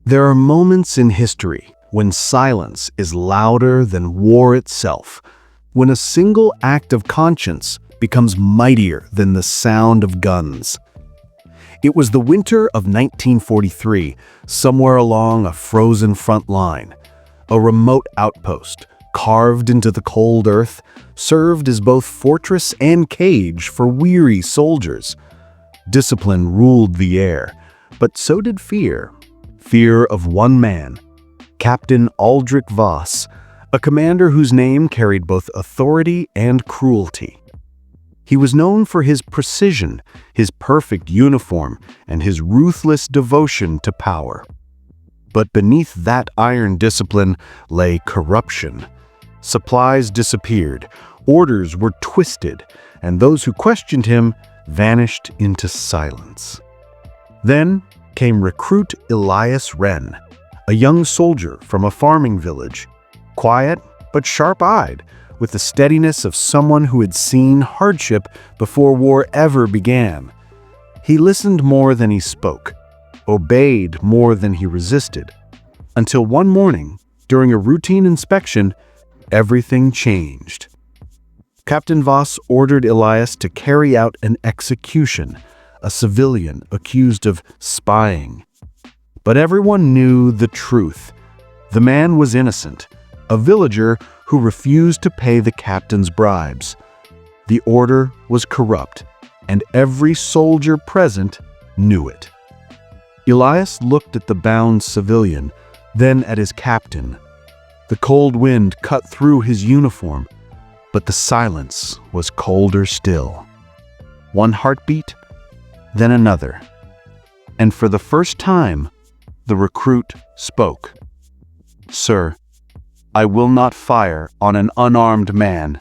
There are moments in history when silence is louder than war itself, when a single act of conscience becomes mightier than the sound of guns. It was the winter of 1943, somewhere along a frozen front line. A remote outpost, carved into the cold earth, served as both fortress and cage for weary soldiers. Discipline ruled the air, but so did fear. Fear of one man, Captain Aldrich Voss, a commander whose name carried both authority and cruelty. He was known for his precision, his perfect uniform, and his ruthless devotion to power. But beneath that iron discipline lay corruption. Supplies disappeared, orders were twisted, and those who questioned him vanished into silence. Then came recruit Elias Wren, a young soldier from a farming village, quiet but sharp-eyed, with the steadiness of someone who had seen hardship before war ever began. He listened more than he spoke, obeyed more than he resisted, until one morning, during a routine inspection, everything changed. Captain Voss ordered Elias to carry out an execution, a civilian accused of spying. But everyone knew the truth. The man was innocent, a villager who refused to pay the captain's bribes. The order was corrupt, and every soldier present knew it. Elias looked at the bound civilian, then at his captain. The cold wind cut through his uniform, but the silence was colder still. One heartbeat, then another. And for the first time, the recruit spoke. "Sir, I will not fire on an unarmed man."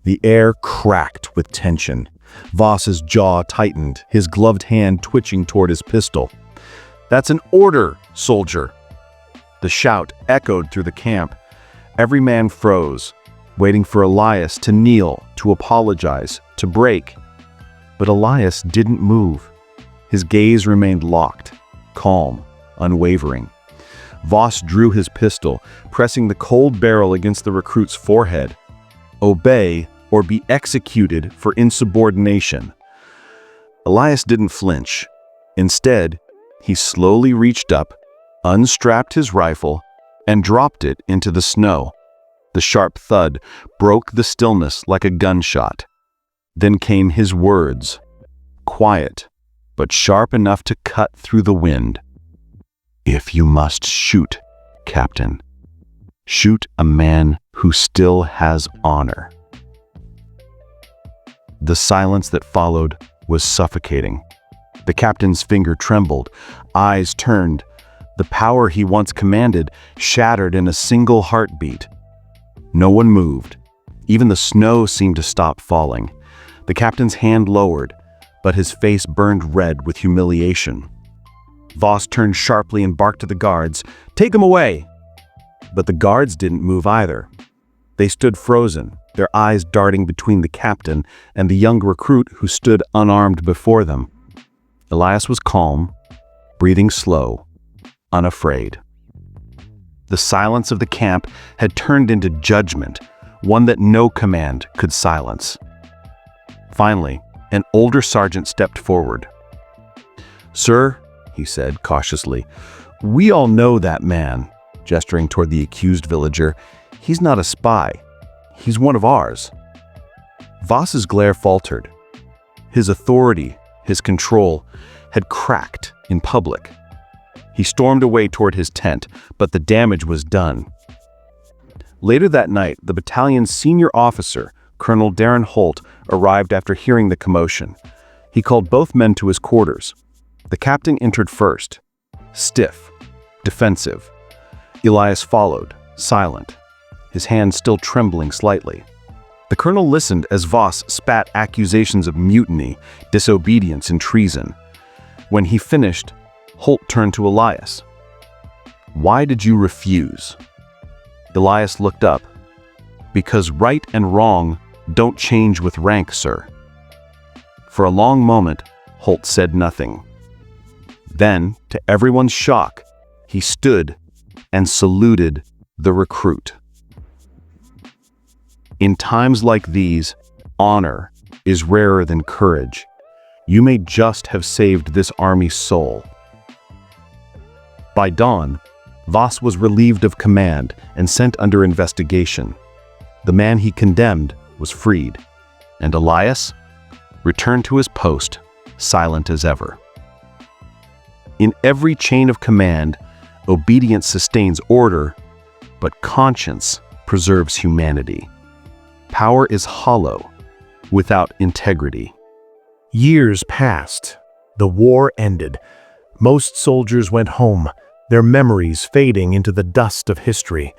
The air cracked with tension. Voss's jaw tightened, his gloved hand twitching toward his pistol. "That's an order, soldier!" The shout echoed through the camp. Every man froze, waiting for Elias to kneel, to apologize, to break. But Elias didn't move. His gaze remained locked, calm, unwavering. Voss drew his pistol, pressing the cold barrel against the recruit's forehead. "Obey or be executed for insubordination." Elias didn't flinch. Instead, he slowly reached up, unstrapped his rifle, and dropped it into the snow. The sharp thud broke the stillness like a gunshot. Then came his words, quiet, but sharp enough to cut through the wind. "If you must shoot, Captain, shoot a man who still has honor." The silence that followed was suffocating. The captain's finger trembled, eyes turned. The power he once commanded shattered in a single heartbeat. No one moved. Even the snow seemed to stop falling. The captain's hand lowered, but his face burned red with humiliation. Voss turned sharply and barked to the guards, "Take him away!" But the guards didn't move either. They stood frozen, their eyes darting between the captain and the young recruit who stood unarmed before them. Elias was calm, breathing slow, unafraid. The silence of the camp had turned into judgment, one that no command could silence. Finally, an older sergeant stepped forward. "Sir," he said cautiously, "we all know that man," gesturing toward the accused villager. "He's not a spy. He's one of ours." Voss's glare faltered. His authority, his control, had cracked in public. He stormed away toward his tent, but the damage was done. Later that night, the battalion's senior officer, Colonel Darren Holt, arrived after hearing the commotion. He called both men to his quarters. The captain entered first, stiff, defensive. Elias followed, silent, his hand still trembling slightly. The colonel listened as Voss spat accusations of mutiny, disobedience, and treason. When he finished, Holt turned to Elias. "Why did you refuse?" Elias looked up. "Because right and wrong don't change with rank, sir." For a long moment, Holt said nothing. Then, to everyone's shock, He stood and saluted the recruit. In times like these, honor is rarer than courage. You may just have saved this army's soul. By dawn, Voss was relieved of command and sent under investigation. The man he condemned was freed, and Elias returned to his post, silent as ever. In every chain of command, obedience sustains order, but conscience preserves humanity. Power is hollow without integrity. Years passed. The war ended. Most soldiers went home, their memories fading into the dust of history.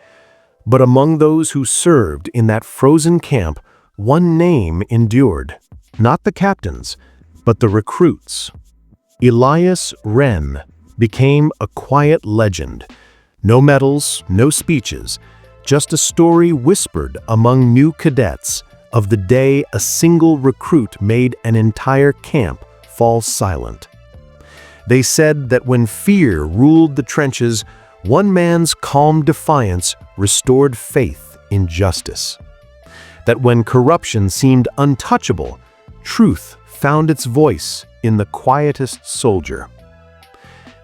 But among those who served in that frozen camp, one name endured. Not the captains, but the recruits. Elias Wren became a quiet legend. No medals, no speeches, just a story whispered among new cadets of the day a single recruit made an entire camp fall silent. They said that when fear ruled the trenches, one man's calm defiance restored faith in justice. That when corruption seemed untouchable, truth found its voice in the quietest soldier.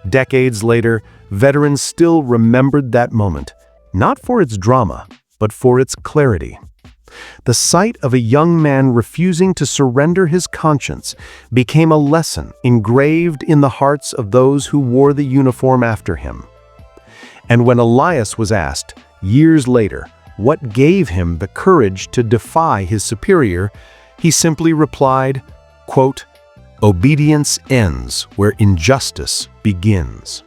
Decades later, veterans still remembered that moment, not for its drama, but for its clarity. The sight of a young man refusing to surrender his conscience became a lesson engraved in the hearts of those who wore the uniform after him. And when Elias was asked, years later, what gave him the courage to defy his superior, he simply replied, quote, "Obedience ends where injustice begins."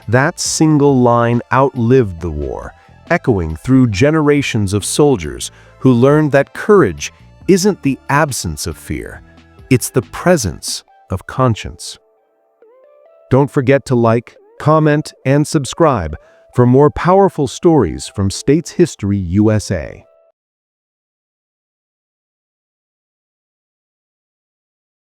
That single line outlived the war, echoing through generations of soldiers who learned that courage isn't the absence of fear, it's the presence of conscience. Don't forget to like, comment, and subscribe for more powerful stories from States History USA.